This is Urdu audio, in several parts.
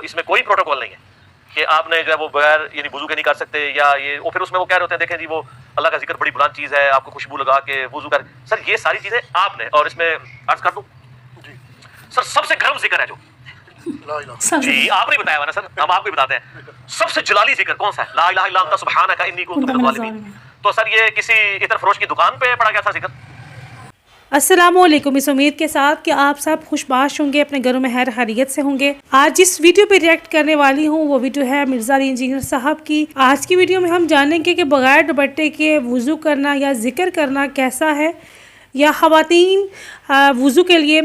اس میں کوئی پروٹوکول نہیں ہے کہ آپ نے جو ہے وہ بغیر یعنی وضو کے نہیں کر سکتے یا یہ، اور پھر اس میں وہ کہہ رہے ہوتے ہیں دیکھیں جی وہ اللہ کا ذکر بڑی بلند چیز ہے، آپ کو خوشبو لگا کے وضو کر، سر یہ ساری چیزیں آپ نے، اور اس میں عرض کر دوں سر سب سے گرم ذکر ہے جو جی آپ نے بتایا ہوا نا سر، ہم آپ کو بتاتے ہیں سب سے جلالی ذکر کون سا ہے؟ لا الہ الا انت سبحانک انی کنت من الظالمین۔ تو سر یہ کسی عطر فروش کی دکان پہ پڑا گیا تھا ذکر؟ السلام علیکم، اس امید کے ساتھ کہ آپ سب خوش باش ہوں گے، اپنے گھروں میں خیر خیریت سے ہوں گے۔ آج جس ویڈیو پہ ریئیکٹ کرنے والی ہوں وہ ویڈیو ہے مرزا علی انجینئر صاحب کی۔ آج کی ویڈیو میں ہم جانیں گے کہ بغیر دوپٹے کے وضو کرنا یا ذکر کرنا کیسا ہے، یا خواتین وضو کے لیے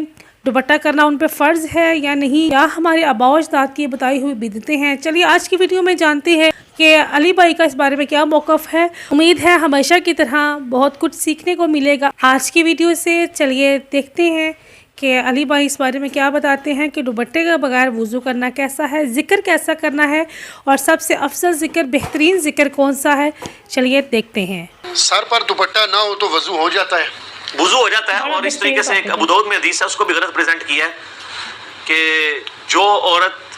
دوپٹہ کرنا ان پہ فرض ہے یا نہیں، یا ہمارے آباء و اجداد کی بتائی ہوئی بدعتیں ہیں۔ چلیے آج کی ویڈیو میں جانتے ہیں کہ علی بھائی کا اس بارے میں کیا موقف ہے۔ امید ہے ہمیشہ کی طرح بہت کچھ سیکھنے کو ملے گا آج کی ویڈیو سے۔ چلیے دیکھتے ہیں کہ علی بھائی اس بارے میں کیا بتاتے ہیں کہ دوپٹے کے بغیر وضو کرنا کیسا ہے، ذکر کیسا کرنا ہے، اور سب سے افضل ذکر، بہترین ذکر کون سا ہے۔ چلیے دیکھتے ہیں۔ سر پر دوپٹہ نہ ہو تو وضو ہو جاتا ہے؟ وضو ہو جاتا ہے، اور اس طریقے سے ایک ابو داؤد میں حدیث ہے، اس کو بھی غلط پریزنٹ کیا ہے کہ جو عورت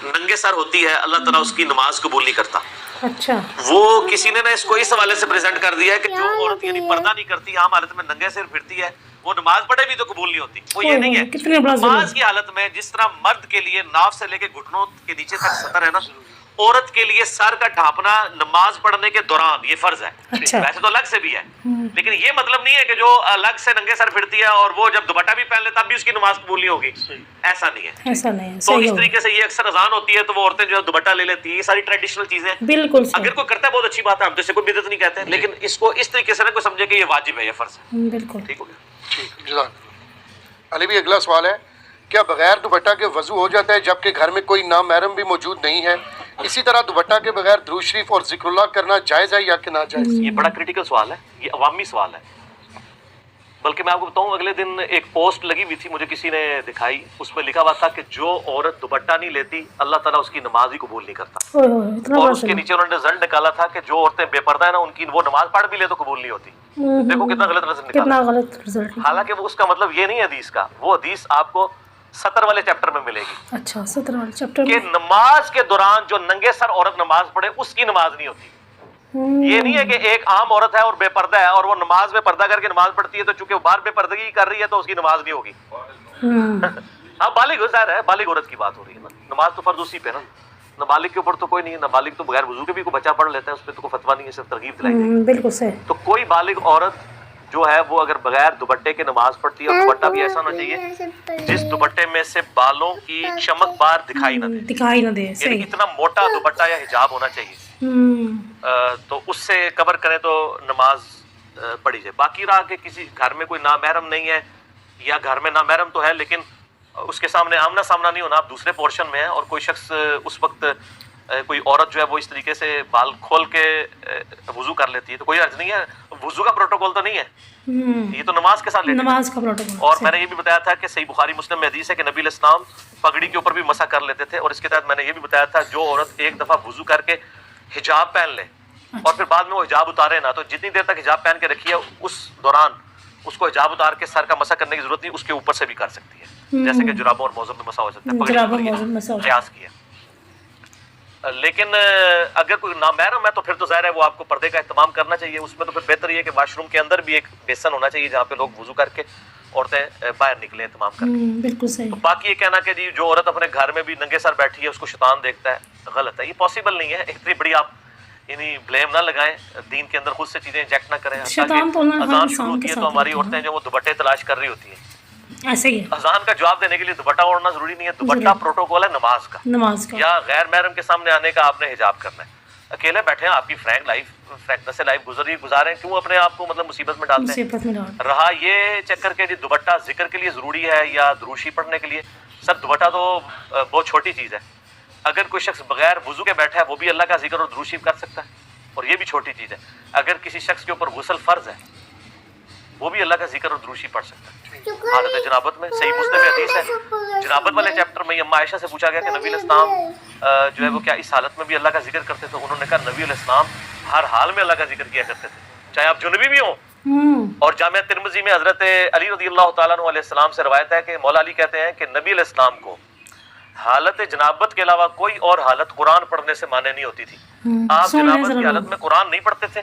ننگے سر ہوتی ہے اللہ تعالیٰ اس کی نماز قبول نہیں کرتا۔ اچھا، وہ کسی نے اس کو اس حوالے سے پریزنٹ کر دیا ہے کہ جو عورت یعنی پردہ نہیں کرتی، عام حالت میں ننگے سر پھرتی ہے، وہ نماز پڑھے بھی تو قبول نہیں ہوتی۔ وہ یہ نہیں ہے، نماز کی حالت میں جس طرح مرد کے لیے ناف سے لے کے گھٹنوں کے نیچے تک سطر ہے نا، عورت کے لیے سر کا ڈھانپنا نماز پڑھنے کے دوران یہ فرض ہے۔ ویسے تو الگ سے بھی ہے، لیکن یہ مطلب نہیں ہے کہ جو الگ سے ننگے سر پھرتی ہے اور وہ جب دوپٹہ بھی پہن لے تب بھی اس کی نماز قبول نہیں ہوگی، ایسا نہیں ہے۔ ایسا نہیں ہے، تو اس طریقے سے یہ اکثر اذان ہوتی ہے تو وہ عورتیں جو ہے دوپٹہ لے لیتی ہیں، یہ ساری ٹریڈیشنل چیزیں بالکل اگر کوئی کرتا ہے بہت اچھی بات ہے، ہم تو اسے کوئی بدعت نہیں کہتے، لیکن اس کو اس طریقے سے نہ کوئی سمجھے کہ یہ واجب ہے، یہ فرض ہے۔ بالکل ٹھیک ہو گیا؟ ٹھیک، جزاک اللہ۔ علی بھی اگلا سوال ہے، کیا بغیر دوپٹہ کے وضو ہو جاتا ہے جبکہ گھر میں کوئی نامحرم بھی موجود نہیں ہے؟ اسی طرح دوپٹہ کے بغیر درود شریف اور ذکر اللہ کرنا جائز ہے یا کہ ناجائز؟ یہ بڑا کریٹیکل سوال ہے، یہ عوامی سوال ہے، بلکہ میں آپ کو بتاؤں اگلے دن ایک پوسٹ لگی ہوئی تھی مجھے کسی نے دکھائی، اس میں لکھا ہوا تھا کہ جو عورت دوپٹہ نہیں لیتی اللہ تعالیٰ اس کی نماز ہی قبول نہیں کرتا، اور اس کے نیچے انہوں نے رزلٹ نکالا تھا کہ جو عورتیں بے پردہ ہیں نا ان کی وہ نماز پڑھ بھی لے تو قبول نہیں ہوتی۔ دیکھو کتنا غلط رزلٹ نکالا، کتنا غلط رزلٹ۔ حالانکہ وہ اس کا مطلب یہ نہیں ہے حدیث کا، وہ حدیث آپ کو 70 والے چیپٹر میں ملے گی۔ اچھا، 17 والے چیپٹر کہ میں نماز کے دوران جو ننگے سر عورت نماز پڑھے اس کی نماز نہیں ہوتی۔ یہ نہیں ہے کہ ایک عام عورت ہے اور بے پردہ ہے اور وہ نماز میں پردہ کر کے نماز پڑھتی ہے تو چونکہ وہ باہر بے پردگی کر رہی ہے تو اس کی نماز نہیں ہوگی۔ ہاں بالغ ظاہر ہے، بالغ عورت کی بات ہو رہی ہے نا، نماز تو فرض اسی پہ نا، نابالغ کے اوپر تو کوئی نہیں ہے، نابالغ تو بغیر وضو کے بھی کوئی بچہ پڑھ لیتا ہے، اس پہ تو کوئی فتویٰ نہیں ہے، صرف ترغیب دلائی گئی۔ بالکل صحیح۔ تو کوئی بالغ عورت جو ہے وہ اگر بغیر دوپٹے کے نماز پڑھتی ہے، اور دوپٹہ بھی ایسا ہونا چاہیے جس دوپٹے میں سے بالوں کی چمک باہر دکھائی نہ دے، دکھائی نہ دے، یعنی صحیح۔ اتنا موٹا دوپٹہ یا حجاب ہونا چاہیے تو اس سے کور کریں تو نماز پڑھی جائے۔ باقی رہا کہ کسی گھر میں کوئی نامحرم نہیں ہے یا گھر میں نامحرم تو ہے لیکن اس کے سامنے آمنا سامنا نہیں ہونا، آپ دوسرے پورشن میں ہیں اور کوئی شخص اس وقت کوئی عورت جو ہے وہ اس طریقے سے بال کھول کے وضو کر لیتی ہے تو کوئی عرض نہیں ہے، وضو کا پروٹوکول تو نہیں ہے، یہ تو نماز کے ساتھ لیتے ہیں۔ نماز کا پروٹوکول۔ اور میں نے یہ بھی بتایا تھا کہ صحیح بخاری مسلم میں حدیث ہے کہ نبی علیہ السلام پگڑی کے اوپر بھی مسح کر لیتے تھے، اور اس کے تحت میں نے یہ بھی بتایا تھا جو عورت ایک دفعہ وضو کر کے حجاب پہن لے اور پھر بعد میں وہ حجاب اتارے نا، تو جتنی دیر تک حجاب پہن کے رکھی ہے اس دوران اس کو حجاب اتار کے سر کا مسح کرنے کی ضرورت نہیں، اس کے اوپر سے بھی کر سکتی ہے، جیسے کہ جرابوں اور موزوں میں مسح ہو سکتا ہے، قیاس کیا۔ لیکن اگر کوئی نامحرم ہے تو پھر تو ظاہر ہے وہ آپ کو پردے کا اہتمام کرنا چاہیے، اس میں تو پھر بہتر یہ ہے کہ واش روم کے اندر بھی ایک بیسن ہونا چاہیے جہاں پہ لوگ وضو کر کے عورتیں باہر نکلیں اہتمام کر کے۔ بالکل صحیح۔ باقی یہ کہنا کہ جی جو عورت اپنے گھر میں بھی ننگے سر بیٹھی ہے اس کو شیطان دیکھتا ہے، غلط ہے، یہ پاسبل نہیں ہے۔ اتنی بڑی آپ یعنی بلیم نہ لگائیں، دین کے اندر خود سے چیزیں انجیکٹ نہ کریں۔ اذان شروع ہوتی ہے تو ہماری عورتیں جو وہ دوپٹے تلاش کر رہی ہوتی ہیں، ایسے ہی اذان کا جواب دینے کے لیے دوپٹہ اوڑھنا ضروری نہیں ہے، دوپٹہ پروٹوکول ہے نماز کا، نماز کا، یا غیر محرم کے سامنے آنے کا آپ نے حجاب کرنا ہے۔ اکیلے بیٹھے ہیں، آپ کی فرینکنس سے لائف گزاریں، کیوں اپنے آپ کو مطلب مصیبت میں ڈالتے ہیں؟ رہا یہ چکر کے جی دوپٹہ ذکر کے لیے ضروری ہے یا دروشی پڑھنے کے لیے، سر دوپٹہ تو بہت چھوٹی چیز ہے، اگر کوئی شخص بغیر وضو کے بیٹھا ہے وہ بھی اللہ کا ذکر اور دروشی کر سکتا ہے، اور یہ بھی چھوٹی چیز ہے۔ اگر کسی شخص کے اوپر غسل فرض ہے وہ بھی اللہ کا ذکر اور دروشی پڑھ سکتا ہے حالت جنابت میں۔ صحیح مسلم میں حدیث ہے، جنابت والے چیپٹر میں اما عائشہ سے پوچھا گیا کہ نبی علیہ السلام جو ہے وہ کیا اس حالت میں بھی اللہ کا ذکر کرتے تھے؟ انہوں نے کہا نبی علیہ السلام ہر حال میں اللہ کا ذکر کیا کرتے تھے، چاہے آپ جنبی بھی ہوں۔ اور جامعہ ترمذی میں حضرت علی رضی اللہ تعالیٰ عنہ علیہ السلام سے روایت ہے کہ مولا علی کہتے ہیں کہ نبی علیہ السلام کو حالت جنابت کے علاوہ کوئی اور حالت قرآن پڑھنے سے مانے نہیں ہوتی تھی. آپ جنابت کی حالت میں قرآن نہیں پڑھتے تھے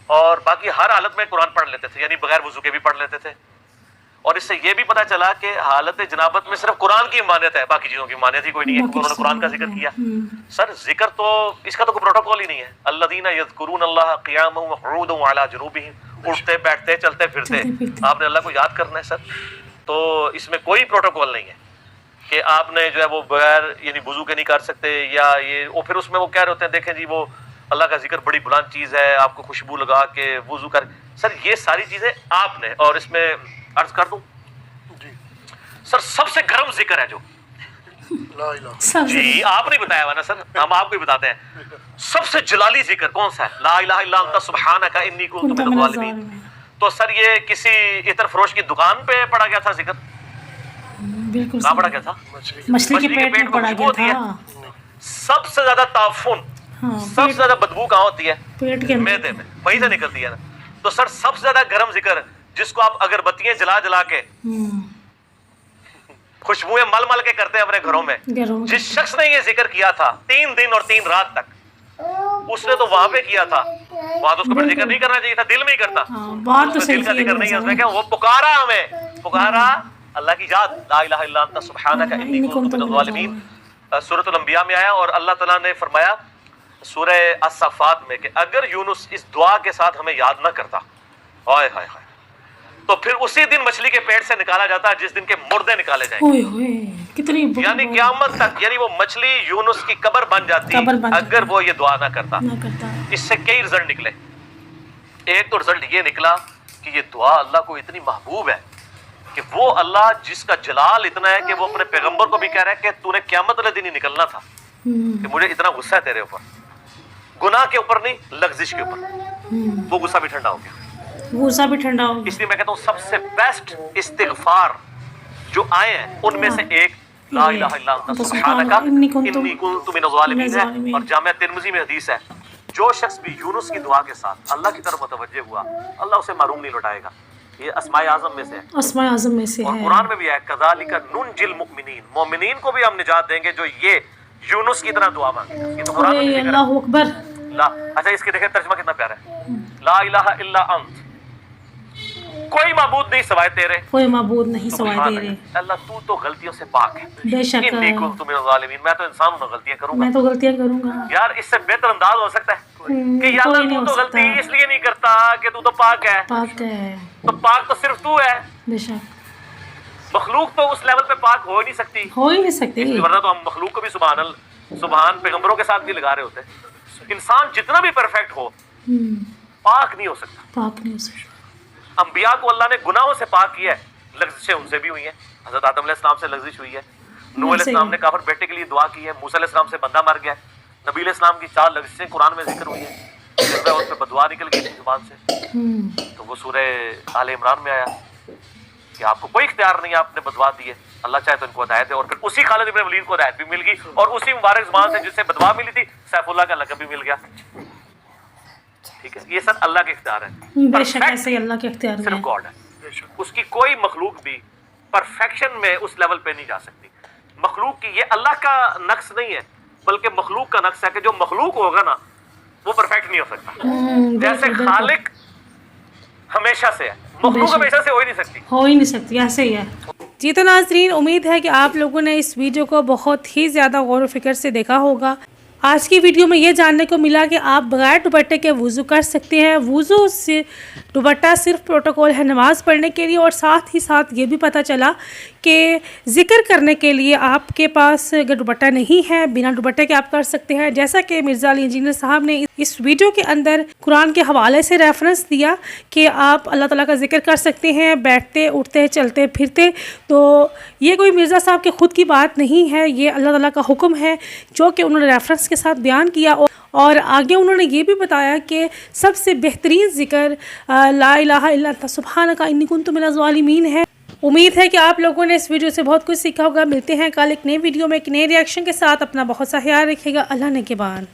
اور باقی ہر حالت میں قرآن پڑھ لیتے تھے, یعنی بغیر وضو کے بھی پڑھ لیتے تھے. اور اس سے یہ بھی پتا چلا کہ حالت جنابت میں صرف قرآن کی مانیت ہے, باقی چیزوں کی مانیت ہی کوئی نہیں ہے, کیونکہ انہوں نے قرآن کا ذکر کیا. سر ذکر تو اس کا تو کوئی پروٹوکول ہی نہیں ہے. الذین یذکرون اللہ قیاما وقعودا وعلی جنوبہم, اٹھتے بیٹھتے چلتے پھرتے آپ نے اللہ کو یاد کرنا ہے سر. تو اس میں کوئی پروٹوکول نہیں ہے کہ آپ نے جو ہے وہ بغیر یعنی وضو کے نہیں کر سکتے, یا یہ وہ پھر اس میں وہ کہہ رہے ہوتے ہیں دیکھیں جی وہ اللہ کا ذکر بڑی بلند چیز ہے, آپ کو خوشبو لگا کے وضو کر. سر یہ ساری چیزیں آپ نے, اور اس میں عرض کر دوں سر سب سے گرم ذکر ہے جو جی آپ نے بتایا ہوا نا سر, ہم آپ کو ہی بتاتے ہیں. سب سے جلالی ذکر کون سا ہے؟ لا الہ الا انت سبحانک انی کنت من الظالمین. تو سر یہ کسی عطر فروش کی دکان پہ پڑا گیا تھا ذکر؟ بالکل کہاں پڑا گیا تھا؟ مچھلی کے پیٹ میں پڑا گیا تھا. سب سے زیادہ تعفن, سب سے زیادہ بدبو کہاں ہوتی ہے؟ پیٹ کے معدے میں, وہیں سے نکلتی ہے نا. تو سر سب سے زیادہ گرم ذکر جس کو آپ اگربتیاں جلا جلا کے خوشبوئیں مل مل کے کرتے ہیں اپنے گھروں میں, جس شخص نے یہ ذکر کیا تھا 3 دن اور 3 رات تک, اس نے تو وہاں پہ کیا تھا, وہاں تو اس کو پھر ذکر نہیں کرنا چاہیے تھا, دل میں ہی کرتا. اس میں دل کا ذکر نہیں ہے, اس میں کیا وہ پکارا, ہمیں پکارا اللہ کی یاد, لا الہ الا انت سبحانک انی کنت من الظالمین. سورۃ الانبیاء میں آیا اور اللہ تعالیٰ نے فرمایا سورہ الصافات میں کہ اگر یونس اس دعا کے ساتھ ہمیں یاد نہ کرتا, ہائے ہائے ہائے, تو پھر اسی دن مچھلی کے پیٹ سے نکالا جاتا جس دن کے مردے نکالے جائیں گے, یعنی قیامت تک, یعنی وہ مچھلی یونس کی قبر بن جاتی اگر وہ یہ دعا نہ کرتا. اس سے کئی رزلٹ نکلے. ایک تو رزلٹ یہ نکلا کہ یہ دعا اللہ کو اتنی محبوب ہے کہ وہ اللہ جس کا جلال اتنا ہے کہ وہ اپنے پیغمبر کو بھی کہہ رہا ہے کہ تو نے قیامت والے دن ہی نکلنا تھا, کہ مجھے اتنا غصہ ہے تیرے اوپر, گناہ کے اوپر نہیں لغزش کے اوپر. وہ غصہ بھی ٹھنڈا ہو گیا, غصہ بھی ٹھنڈا ہو گیا. اس لیے میں کہتا ہوں سب سے بیسٹ استغفار جو آئے ہیں ان میں سے ایک لا الہ الا انت سبحانک انی کنت من الظالمین ہے. اور جامعہ ترمذی میں حدیث ہے, جو شخص بھی یونس کی دعا کے ساتھ اللہ کی طرف متوجہ ہوا اللہ اسے معروم نہیں لوٹائے گا. یہ اسماء اعظم میں سے ہے, اسماء اعظم میں سے ہے. اور قرآن میں بھی ہے کذالک ننجی المؤمنین, مومنین کو بھی ہم نجات دیں گے جو یہ یونس کی طرح دعا مانگے. یہ تو قرآن میں اللہ اکبر. اچھا اس کے دیکھیں ترجمہ کتنا پیارا ہے, لا الہ الا انت, کوئی معبود نہیں سوائے تیرے, کوئی معبود نہیں سوائے تیرے. اللہ تو غلطیوں سے پاک ہے, بے شک. انی کنت من الظالمین, میں تو انسان ہوں, غلطیاں کروں گا, میں تو غلطیاں کروں گا. یار اس سے بہتر انداز ہو سکتا ہے کہ یا اللہ تو غلطی اس لیے نہیں کرتا کہ تو پاک ہے, پاک ہے, تو پاک تو صرف تو ہے, بے شک. مخلوق تو اس لیول پہ پاک ہو ہی نہیں سکتی, ہو ہی نہیں سکتی, ورنہ تو ہم مخلوق کو بھی سبحان پیغمبروں کے ساتھ بھی لگا رہے ہوتے. انسان جتنا بھی پرفیکٹ ہو پاک نہیں ہو سکتا, پاک نہیں ہو سکتا. انبیاء کو اللہ نے گناہوں سے پاک کیا ہے, لغزشیں ان سے بھی ہوئی ہیں. حضرت آدم علیہ السلام سے لغزش ہوئی ہے, نوح علیہ السلام نے کافر بیٹے کے لیے دعا کی ہے, موسیٰ علیہ السلام سے بندہ مر گیا ہے, نبی علیہ السلام کی 4 لغزشیں قرآن میں ذکر ہوئی ہیں, جس میں ان پہ بددعا نکل گئی تھی زبان سے. تو وہ سورہ آل عمران میں آیا کہ آپ کو کوئی اختیار نہیں, آپ نے بددعا دی ہے, اللہ چاہے تو ان کو ہدایت ہے. اور پھر اسی خالد ابن ولید کو ہدایت بھی مل گئی, اور اسی مبارک زبان سے جس سے بددعا ملی تھی سیف اللہ کا لقب بھی مل گیا. ٹھیک ہے, یہ سب اللہ کے اختیار ہے, بے شک ایسے اللہ کے اختیار میں, صرف گاڈ ہے. اس کی کوئی مخلوق بھی پرفیکشن میں اس لیول پہ نہیں جا سکتی. مخلوق کی یہ اللہ کا نقص نہیں ہے, بلکہ مخلوق کا نقص ہے کہ جو مخلوق ہوگا نا وہ پرفیکٹ نہیں ہو سکتا. جیسے خالق ہمیشہ سے ہے, مخلوق ہمیشہ سے ہو ہی نہیں سکتی, ہو ہی نہیں سکتی, ایسے ہی ہے. جی تو ناظرین, امید ہے کہ آپ لوگوں نے اس ویڈیو کو بہت ہی زیادہ غور و فکر سے دیکھا ہوگا. آج کی ویڈیو میں یہ جاننے کو ملا کہ آپ بغیر دوپٹے کے وضو کر سکتے ہیں. وضو سے دوپٹہ صرف پروٹوکول ہے نماز پڑھنے کے لیے, اور ساتھ ہی ساتھ یہ بھی پتہ چلا کہ ذکر کرنے کے لیے آپ کے پاس اگر دوپٹہ نہیں ہے, بنا دوپٹے کے آپ کر سکتے ہیں. جیسا کہ مرزا علی انجینئر صاحب نے اس ویڈیو کے اندر قرآن کے حوالے سے ریفرنس دیا کہ آپ اللہ تعالیٰ کا ذکر کر سکتے ہیں بیٹھتے اٹھتے چلتے پھرتے. تو یہ کوئی مرزا صاحب کے خود کی بات نہیں ہے, یہ اللہ تعالیٰ کا حکم ہے جو کہ انہوں نے ریفرنس کے ساتھ بیان کیا. اور آگے انہوں نے یہ بھی بتایا کہ سب سے بہترین ذکر لا الہ الا انت سبحانک انی کنت من الظالمین ہے. امید ہے کہ آپ لوگوں نے اس ویڈیو سے بہت کچھ سیکھا ہوگا. ملتے ہیں کل ایک نئے ویڈیو میں ایک نئے ریئیکشن کے ساتھ. اپنا بہت سا خیال رکھیے گا. اللہ نگہبان.